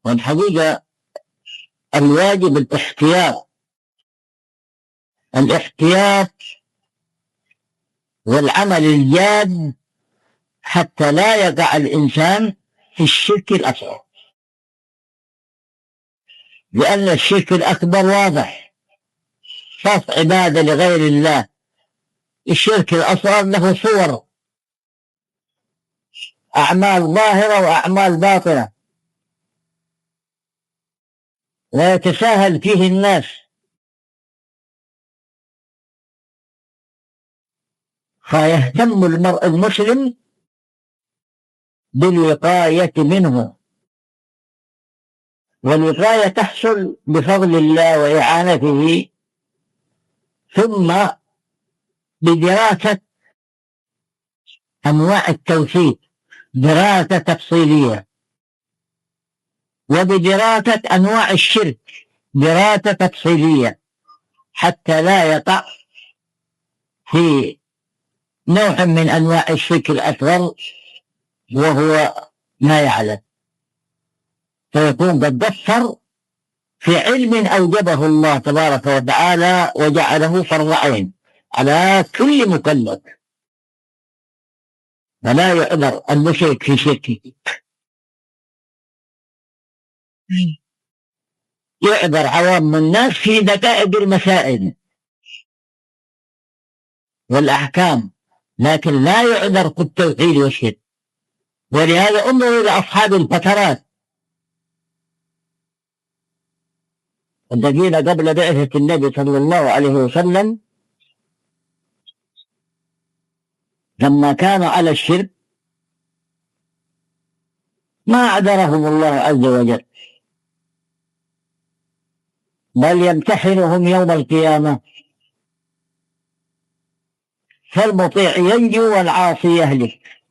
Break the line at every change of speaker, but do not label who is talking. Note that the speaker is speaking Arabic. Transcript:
والحقيقة الواجب الاحتياط والعمل الجاد حتى لا يقع الإنسان في الشرك الأصغر، لأن الشرك الأكبر واضح، صرف عبادة لغير الله. الشرك الأصغر له صور، أعمال ظاهرة وأعمال باطنة لا يتساهل فيه الناس، فيهتم المرء المسلم بالوقاية منه، والوقاية تحصل بفضل الله وإعانته، ثم بدراسة أنواع التوحيد دراسة تفصيلية، وبدراسة أنواع الشرك دراسة تفصيلية، حتى لا يقع في نوع من أنواع الشرك الأصغر وهو ما يعلم، فيكون قد قصر في علم أوجبه الله تبارك وتعالى وجعله فرض عين على كل مكلف، فلا يعذر المشرك في شركه، يعذر عوام الناس في دقائق المسائل والأحكام، لكن لا يعذر في التوحيد والشرك. ولهذا انظروا إلى أصحاب الفترات الذين قبل بعثة النبي صلى الله عليه وسلم، لما كانوا على الشرك ما أعذرهم الله عز وجل، بل يمتحنهم يوم القيامة، فالمطيع ينجو والعاصي يهلك.